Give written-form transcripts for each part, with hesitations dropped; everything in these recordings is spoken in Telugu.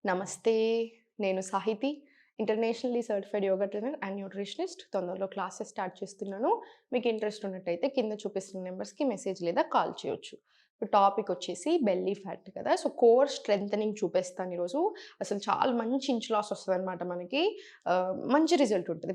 నమస్తే. నేను Sahithi. Internationally certified yoga trainer and nutritionist. తొందరలో క్లాసెస్ స్టార్ట్ చేస్తున్నాను. మీకు ఇంట్రెస్ట్ ఉన్నట్టయితే కింద చూపిస్తున్న నెంబర్స్‌కి మెసేజ్ లేదా కాల్ చేయొచ్చు. ఇప్పుడు టాపిక్ వచ్చేసి బెల్లీ ఫ్యాట్ కదా! సో, కోర్ స్ట్రెంథెనింగ్ చూపిస్తాను ఈరోజు. అసలు చాలా మంచి ఇంచ్ లాస్ వస్తదనమాట మనకి. మంచి రిజల్ట్ ఉంటది.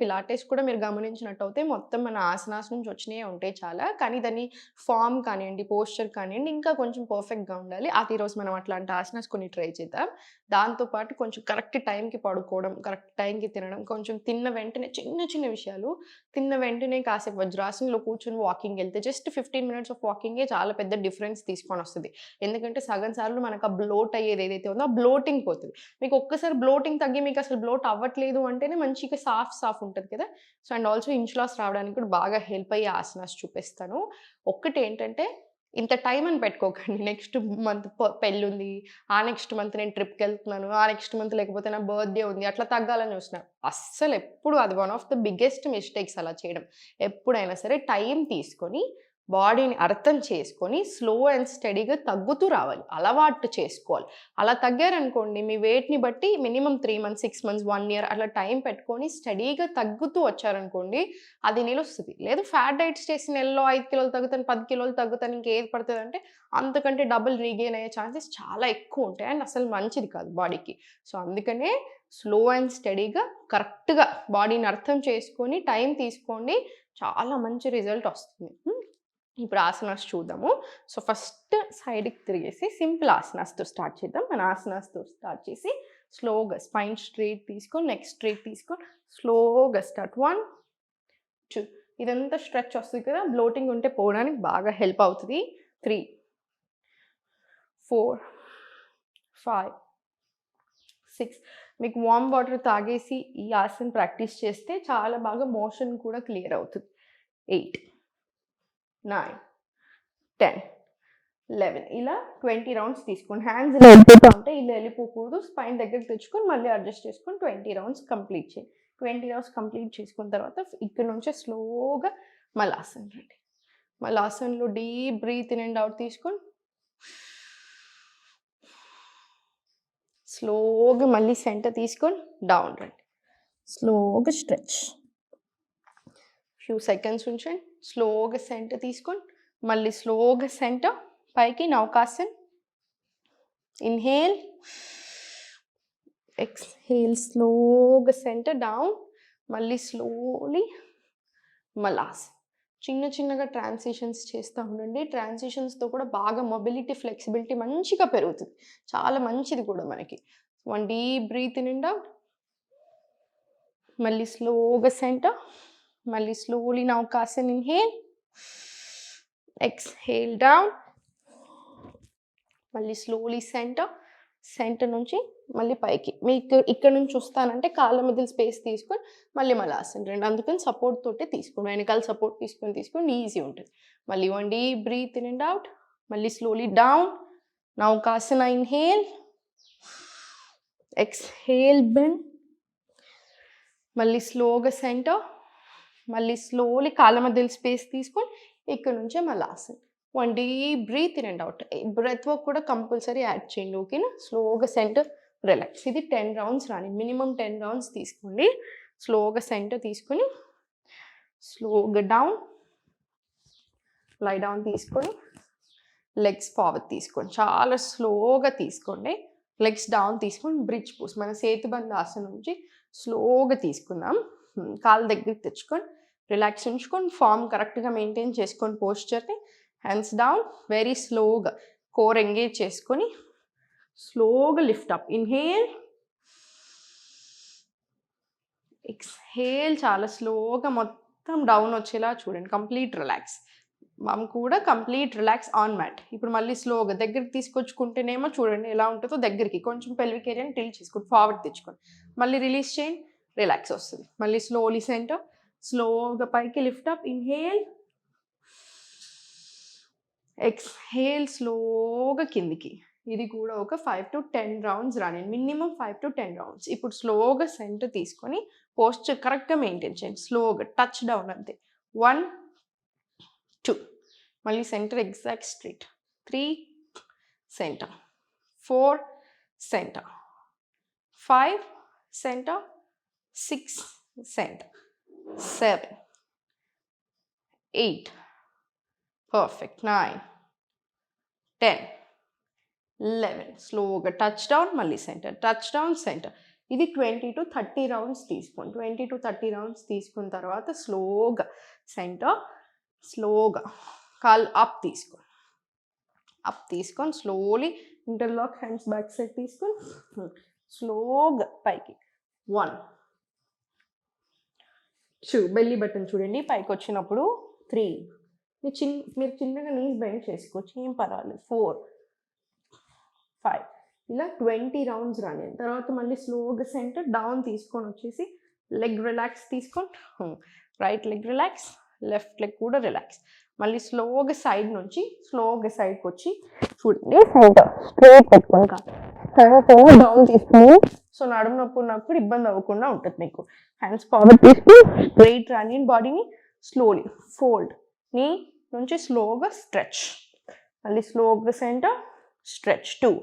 పిలాటిస్ కూడా మీరు గమనించినట్టయితే మొత్తం మన ఆసనాస్ నుంచి వచ్చినయే ఉంటాయి చాలా. కానీ దాని ఫార్మ్ కానియండి, పోస్చర్ కానియండి ఇంకా కొంచెం పర్ఫెక్ట్‌గా ఉండాలి. అది ఈరోజు మనం అట్లాంటి ఆసనాస్ కొన్ని ట్రై చేద్దాం. దాంతో పాటు కొంచెం కరెక్ట్ టైంకి పడుకోవడం, కరెక్ట్ టైంకి తినడం, కొంచెం తిన్న వెంటనే చిన్న చిన్న విషయాలు, తిన్న వెంటనే కాసేపు వజ్రాసనంలో కూర్చొని వాకింగ్‌కెళ్తే జస్ట్ 15 మినిట్స్ ఆఫ్ వాకింగే చాలా పెద్ద డిఫరెన్స్ తీసుకొనొస్తది. ఎందుకంటే సగం సార్లు మనకు ఆ బ్లోట్ అయ్యేది ఏదైతే ఉందో ఆ బ్లోటింగ్ పోతది. మీకు ఒక్కసారి బ్లోటింగ్ తగ్గి మీకసలు బ్లోట్ అవ్వట్లేదు అంటేనే మంచిగా సాఫ్ ఉంటది కదా! So, and also inch loss రావడానికి కూడా బాగా హెల్ప్ అయ్యే ఆసనాస్ చూపిస్తాను. ఒక్కటేంటంటే ఇంత టైం అని పెట్టుకోకండి. నెక్స్ట్ మంత్ పెళ్లుంది. ఆ నెక్స్ట్ మంత్ నేను ట్రిప్‌కెళ్తున్నాను. ఆ నెక్స్ట్ మంత్ లేకపోతే నా బర్త్‌డే ఉంది. అట్లా తగ్గాలని చూస్తున్నారు. అస్సలెప్పుడు అది one of the biggest mistakes అలా చేయడం. ఎప్పుడైనా సరే టైం తీసుకొని బాడీని అర్థం చేసుకొని స్లో అండ్ స్టడీగా తగ్గుతూ రావాలి. అలవాటు చేసుకోవాలి. అలా తగ్గారనుకోండి మీ వెయిట్‌ని బట్టి మినిమమ్ 3 మంత్స్, 6 మంత్స్, 1 ఇయర్ అట్లా టైం పెట్టుకొని స్టడీగా తగ్గుతూ వచ్చారనుకోండి అది నిలుస్తది. లేదు ఫ్యాట్ డైట్స్ చేసి నెలలో 5 కిలోలు తగ్గుతాను, 10 కిలోలు తగ్గుతాను ఇంకేది పడతదంటే అంతకంటే డబుల్ రీగెయిన్ అయ్యే ఛాన్సెస్ చాలా ఎక్కువుంటాయి. అండ్ అసలు మంచిది కాదు బాడీకి. సో, అందుకనే స్లో అండ్ స్టడీగా కరెక్ట్‌గా బాడీని అర్థం చేసుకొని టైం తీసుకోండి. చాలా మంచి రిజల్ట్ వస్తుంది. ఇప్పుడు ఆసనాస్ చూద్దాము. సో, ఫస్ట్ సైడ్‌కి తిరిగేసి సింపుల్ ఆసనాస్‌తో స్టార్ట్ చేద్దాం. మన ఆసనాస్‌తో స్టార్ట్ చేసి స్లోగా స్పైన్ స్ట్రెయిట్ తీసుకొని, నెక్ స్ట్రెయిట్ తీసుకొని స్లోగా స్టార్ట్. 1, 2 ఇదంతా స్ట్రెచ్ వస్తది కదా! బ్లోటింగ్ ఉంటే పోవడానికి బాగా హెల్ప్ అవుతది. 3, 4, 5, 6 మీకు వార్మ్ వాటర్ తాగేసి ఈ ఆసన ప్రాక్టీస్ చేస్తే చాలా బాగా మోషన్ కూడా క్లియర్ అవుతది. 8, 9, 10, 11 ఇలా 20 రౌండ్స్ తీసుకోండి. హ్యాండ్స్ ఇలా వెళ్ళిపోతా ఉంటే ఇలా వెళ్ళిపోకూడదు. స్పైన్ దగ్గరికి తెచ్చుకొని మళ్ళీ అడ్జస్ట్ చేసుకొని 20 రౌండ్స్ కంప్లీట్ చేయండి. 20 రౌండ్స్ కంప్లీట్ చేసుకున్న తర్వాత ఇక్కడి నుంచే స్లోగా మలాసన్ రండి. మలాసన్‌లో deep breath in and out తీసుకొని స్లోగా మళ్ళీ సెంటర్ తీసుకొని డౌన్ రండి. స్లోగా స్ట్రెచ్. ఫ్యూ సెకండ్స్ ఉంచండి. స్లోగా సెంటర్ తీసుకొని మళ్ళీ స్లోగా సెంటర్ పైకి నౌకాసన్. ఇన్హేల్, ఎక్స్‌హేల్ స్లోగా సెంటర్ డౌన్. మళ్ళీ స్లోలీ మలాసన్. చిన్నగా ట్రాన్సిషన్స్ చేస్తా ఉండండి. ట్రాన్సిషన్స్‌తో కూడా బాగా మొబిలిటీ, ఫ్లెక్సిబిలిటీ మంచిగా పెరుగుతది. చాలా మంచిది కూడా మనకి. 1 deep breath in and out. మళ్ళీ స్లోగా సెంటర్. మళ్ళీ slowly Naukasan inhale. Exhale down. మళ్ళీ స్లోలీ సెంటర్. సెంటర్ నుంచి మళ్ళీ పైకి. మీకు ఇక్కడ నుంచి వస్తానంటే కాళ్ళ మధ్యలో స్పేస్ తీసుకొని మళ్ళీ మలాసన్ రండి. అందుకని సపోర్ట్ తోటే తీసుకోండి. వెనకాల సపోర్ట్ తీసుకొని ఈజీ ఉంటది. మళ్ళీ 1 deep breath in and out. మళ్ళీ slowly down. Naukasana inhale. Exhale bend. మళ్ళీ స్లోగా సెంటర్. మళ్ళీ స్లోలీ కాళ్ళ మధ్యలో స్పేస్ తీసుకొని ఇక్కడ నుంచే Malasan. 1 deep breath in and out. Breath work కూడా కంపల్సరీ యాడ్ చేయండి. ఓకేనా? స్లోగా సెంటర్, రిలాక్స్. ఇది 10 రౌండ్స్ రాని. మినిమమ్ 10 రౌండ్స్ తీసుకోండి. స్లోగా సెంటర్ తీసుకొని స్లోగా డౌన్. లై డౌన్ తీసుకొని లెగ్స్ ఫార్వర్డ్ తీసుకోండి. చాలా స్లోగా తీసుకోండి. లెగ్స్ డౌన్ తీసుకొని బ్రిడ్జ్ పోజ్. మన సేతుబంధ ఆసనం నుంచి స్లోగా తీసుకుందాం. కాళ్ళ దగ్గరికి తెచ్చుకొని రిలాక్స్ ఉంచుకొని ఫార్మ్ కరెక్ట్‌గా మెయింటైన్ చేసుకొని పోస్చర్‌ని. Hands down. వెరీ స్లోగా కోర్ ఎంగేజ్ చేసుకొని స్లోగా లిఫ్ట్ అప్. ఇన్హేల్. ఎక్స్‌హేల్ చాలా స్లోగా మొత్తం డౌన్ వచ్చేలా చూడండి. Complete relax. మమ్ కూడా కంప్లీట్ రిలాక్స్ ఆన్ మ్యాట్. ఇప్పుడు మళ్ళీ స్లోగా దగ్గరికి తీసుకొచ్చుకుంటేనేమో చూడండి ఎలా ఉంటుందో దగ్గరికి. కొంచెం పెల్విక్ ఏరియాని టిల్ట్ చేసుకోండి. ఫార్వర్డ్ తెచ్చుకోండి. మళ్ళీ రిలీజ్ చేయండి. రిలాక్స్ వస్తుంది. మళ్ళీ స్లోలీ సెంటర్. స్లోగా పైకి లిఫ్ట్ అప్. ఇన్హేల్. ఎక్స్‌హేల్ స్లోగా కిందికి. ఇది కూడా ఒక 5-10 రౌండ్స్ రానియండి. Minimum 5-10 rounds. ఇప్పుడు స్లోగా సెంటర్ తీసుకొని పోస్చర్ కరెక్ట్‌గా మెయింటైన్ చేయండి. స్లోగా టచ్ డౌన్ అంతే. 1, 2 మళ్ళీ centre exact straight. 3 centre. 4 center, 5, center, 6, center, 7, 8, perfect, 9, 10, 11, స్లోగా టచ్ డౌన్, మళ్ళీ సెంటర్, టచ్ డౌన్, సెంటర్. ఇది 20 to 30 రౌండ్స్ తీసుకోండి. 20 to 30 రౌండ్స్ తీసుకున్న తర్వాత స్లోగా సెంటర్, స్లోగా కాల్ అప్ తీసుకోండి. అప్ తీసుకొని slowly interlock hands back side తీసుకొని స్లోగా పైకి 1, 2, బెల్లీ బటన్ చూడండి పైకి వచ్చినప్పుడు 3, మీరు చిన్నగా నీస్ బెండ్ చేసుకోవచ్చు, ఏం పర్వాలేదు. 4, 5, ఇలా 20 రౌండ్స్ రాని తర్వాత మళ్ళీ స్లోగా సెంటర్ డౌన్ తీసుకొని వచ్చేసి లెగ్ రిలాక్స్ తీసుకొని right leg relax, left leg కూడా రిలాక్స్. మళ్ళీ స్లోగా సైడ్ నుంచి స్లోగా సైడ్కి వచ్చి చూడండి సెంటర్ స్ట్రేట్ పెట్టుకొని కాదు డౌన్ తీసుకుని, సో నడుము నొప్పి ఉన్నప్పుడు ఇబ్బంది అవ్వకుండా ఉంటుంది మీకు. హ్యాండ్స్ ఫార్వర్డ్ తీసుకుని స్ట్రైట్ రాని బాడీని స్లోలీ ఫోల్డ్, నీ నుంచి స్లోగా స్ట్రెచ్, మళ్ళీ స్లోగా సెంటర్ స్ట్రెచ్ 2,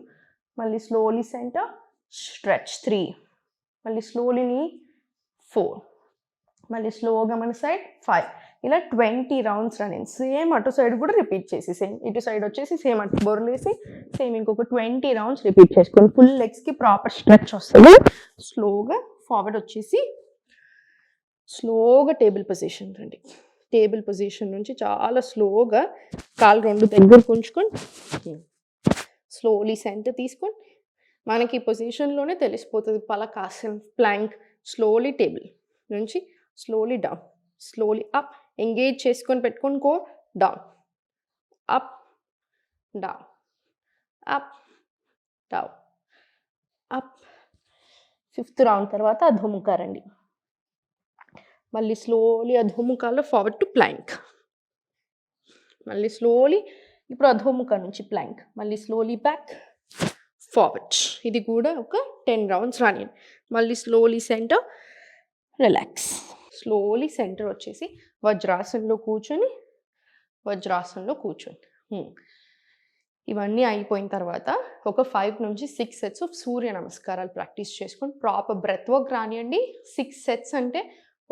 మళ్ళీ స్లోలీ సెంటర్ స్ట్రెచ్ 3, మళ్ళీ స్లోలీ నీ 4, మళ్ళీ స్లోగా మన సైడ్ 5. ఇలా 20 రౌండ్స్ రన్నింగ్. సేమ్ అటు సైడ్ కూడా రిపీట్ చేసి సేమ్ ఇటు సైడ్ వచ్చేసి సేమ్ అటు బొర్లేసి సేమ్ ఇంకొక 20 రౌండ్స్ రిపీట్ చేసుకొని ఫుల్ లెగ్స్కి ప్రాపర్ స్ట్రెచ్ వస్తుంది. స్లోగా ఫార్వర్డ్ వచ్చేసి స్లోగా టేబుల్ పొజిషన్ రండి. టేబుల్ పొజిషన్ నుంచి చాలా స్లోగా కాలు 2 దగ్గరకు ఉంచుకొని స్లోలీ సెంటర్ తీసుకొని మనకి పొజిషన్లోనే తెలిసిపోతుంది పలకాసన్ ప్లాంక్. స్లోలీ టేబుల్ నుంచి slowly down, slowly up, engage చేసుకొని పెట్టుకొని go down, up down, up down, up. 5th round తర్వాత అధోముఖ రండి. మళ్ళీ స్లోలీ అధోముఖాలో ఫార్వర్డ్ టు ప్లాంక్, మళ్ళీ స్లోలీ ఇప్పుడు అధోముఖ నుంచి ప్లాంక్, మళ్ళీ స్లోలీ బ్యాక్ ఫార్వర్డ్. ఇది కూడా ఒక 10 రౌండ్స్ రాని. మళ్ళీ slowly centre relax, slowly centre వచ్చేసి వజ్రాసనంలో కూర్చొని ఇవన్నీ అయిపోయిన తర్వాత ఒక 5 నుంచి 6 సెట్స్ ఆఫ్ సూర్య నమస్కారాలు ప్రాక్టీస్ చేసుకొని ప్రాపర్ బ్రెత్ వర్క్ రానియండి. 6 సెట్స్ అంటే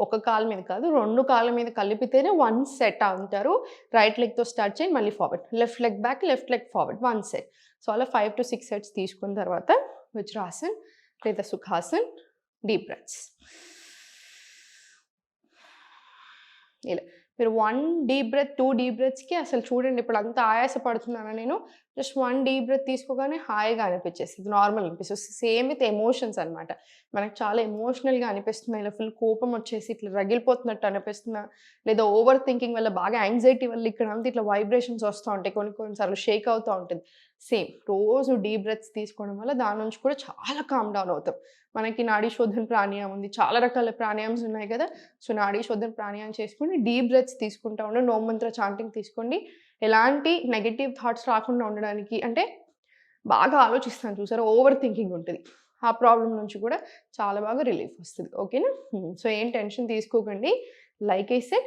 ఒక కాలు మీద కాదు, 2 కాళ్ళ మీద కలిపితేనే 1 సెట్ అంటారు. రైట్ లెగ్తో స్టార్ట్ చేయండి, మళ్ళీ forward, left leg back, left leg forward, 1 set. So అలా 5 to 6 సెట్స్ తీసుకున్న తర్వాత వజ్రాసన్ లేదా సుఖాసన్, డీప్ బ్రెత్స్. ఇలా మీరు 1 డీప్ బ్రెత్ 2 డీప్ బ్రెత్స్కి అసలు చూడండి ఇప్పుడు అంత ఆయాస పడుతున్నాను నేను, జస్ట్ 1 డీప్ బ్రెత్ తీసుకోగానే హాయిగా అనిపించేస్తుంది, నార్మల్ అనిపిస్తుంది. సేమ్ విత్ ఎమోషన్స్ అనమాట. మనకు చాలా ఎమోషనల్గా అనిపిస్తుంది, ఇలా ఫుల్ కోపం వచ్చేసి ఇట్లా రగిలిపోతున్నట్టు అనిపిస్తున్నా, లేదా ఓవర్ థింకింగ్ వల్ల బాగా యాంగ్జైటీ వల్ల ఇక్కడ అంతా ఇట్లా వైబ్రేషన్స్ వస్తూ ఉంటాయి, కొన్నిసార్లు షేక్ అవుతూ ఉంటుంది. సేమ్ రోజు డీప్ బ్రెత్స్ తీసుకోవడం వల్ల దాని నుంచి కూడా చాలా కామ్ డౌన్ అవుతాం. మనకి నాడీ శోధన ప్రాణాయామం ఉంది, చాలా రకాల ప్రాణాయామ్స్ ఉన్నాయి కదా. సో నాడీ శోధన ప్రాణాయామం చేసుకుని డీప్ బ్రెత్స్ తీసుకుంటా ఉండండి, ఓం మంత్ర చాంటింగ్ తీసుకోండి. ఎలాంటి నెగటివ్ థాట్స్ రాకుండా ఉండడానికి, అంటే బాగా ఆలోచిస్తాను చూసారా, ఓవర్ థింకింగ్ ఉంటుంది, ఆ ప్రాబ్లం నుంచి కూడా చాలా బాగా రిలీఫ్ వస్తుంది. ఓకేనా? సో ఏం టెన్షన్ తీసుకోకండి. లైక్ అయితే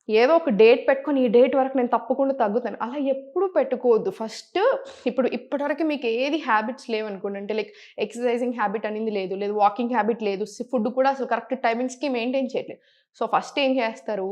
ఏదో ఒక డేట్ పెట్టుకొని ఈ డేట్ వరకు నేను తప్పకుండా తగ్గుతాను అలా ఎప్పుడూ పెట్టుకోవద్దు. ఫస్ట్ ఇప్పటివరకు మీకు ఏది హ్యాబిట్స్ లేవనుకోండి, అంటే లైక్ ఎక్సర్సైజింగ్ హ్యాబిట్ అనేది లేదు, లేదు వాకింగ్ హ్యాబిట్ లేదు, ఫుడ్ కూడా అసలు కరెక్ట్ టైమింగ్స్కి మెయింటైన్ చేయట్లేదు. సో ఫస్ట్ ఏం చేస్తారు,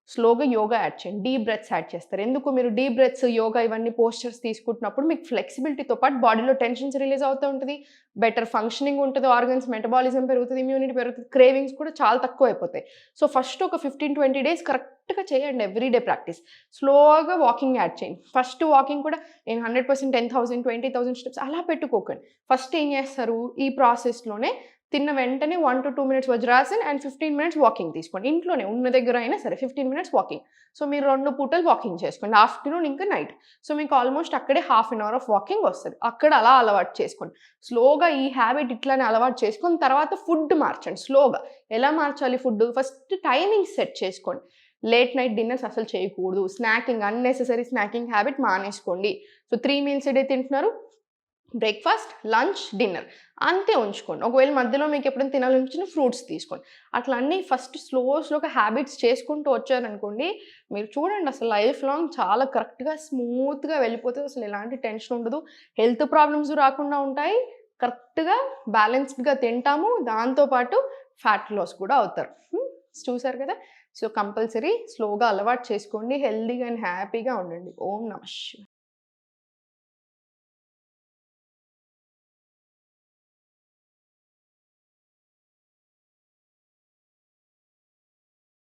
స్లోగా యోగా యాడ్ చేయండి, డీప్ బ్రెత్స్ యాడ్ చేస్తారు. ఎందుకు, మీరు డీప్ బ్రెత్స్ యోగా ఇవన్నీ పోస్చర్స్ తీసుకుంటున్నప్పుడు మీకు ఫ్లెక్సిబిలిటీతో పాటు బాడీలో టెన్షన్స్ రిలీజ్ అవుతూ ఉంటుంది, బెటర్ ఫంక్షనింగ్ ఉంటుంది, ఆర్గన్స్ మెటబాలిజం పెరుగుతుంది, ఇమ్యూనిటీ పెరుగుతుంది, క్రేవింగ్స్ కూడా చాలా తక్కువ అయిపోతాయి. సో ఫస్ట్ ఒక 15-20 డేస్ కరెక్ట్గా చేయండి, ఎవ్రీడే ప్రాక్టీస్. స్లోగా వాకింగ్ యాడ్ చేయండి. ఫస్ట్ వాకింగ్ కూడా నేను 100% 10,000 20,000 స్టెప్స్ అలా పెట్టుకోకండి. ఫస్ట్ ఏం చేస్తారు, ఈ ప్రాసెస్లోనే తిన్న వెంటనే 1 to 2 minutes vajrasana and 15 minutes walking తీసుకోండి. ఇంట్లోనే ఉన్న దగ్గర అయినా సరే 15 minutes వాకింగ్. సో మీరు 2 పూటలు వాకింగ్ చేసుకోండి, ఆఫ్టర్నూన్ ఇంకా నైట్. సో మీకు ఆల్మోస్ట్ అక్కడే ½ an hour ఆఫ్ వాకింగ్ వస్తుంది. అక్కడ అలా అలవాటు చేసుకోండి. స్లోగా ఈ హ్యాబిట్ ఇట్లానే అలవాటు చేసుకొని తర్వాత ఫుడ్ మార్చండి. స్లోగా ఎలా మార్చాలి ఫుడ్, ఫస్ట్ టైమింగ్ సెట్ చేసుకోండి. లేట్ నైట్ డిన్నర్స్ అసలు చేయకూడదు. స్నాకింగ్, అన్నెసెసరీ స్నాకింగ్ హ్యాబిట్ మానేసుకోండి. సో 3 meals a day తింటున్నారు, బ్రేక్ఫాస్ట్, లంచ్, డిన్నర్ అంతే ఉంచుకోండి. ఒకవేళ మధ్యలో మీకు ఎప్పుడైనా తినాలనిపించిన ఫ్రూట్స్ తీసుకోండి. అట్లా అన్నీ ఫస్ట్ స్లోగా హ్యాబిట్స్ చేసుకుంటూ వచ్చారనుకోండి, మీరు చూడండి అసలు లైఫ్ లాంగ్ చాలా కరెక్ట్గా స్మూత్గా వెళ్ళిపోతుంది. అసలు ఎలాంటి టెన్షన్ ఉండదు, హెల్త్ ప్రాబ్లమ్స్ రాకుండా ఉంటాయి, కరెక్ట్‌గా బ్యాలెన్స్డ్‌గా తింటాము. దాంతో పాటు ఫ్యాట్ లాస్ కూడా అవుతారు. చూసారు కదా! సో, కంపల్సరీ స్లోగా అలవాటు చేసుకోండి. హెల్తీగా అండ్ హ్యాపీగా ఉండండి. ఓం నమః శివాయ.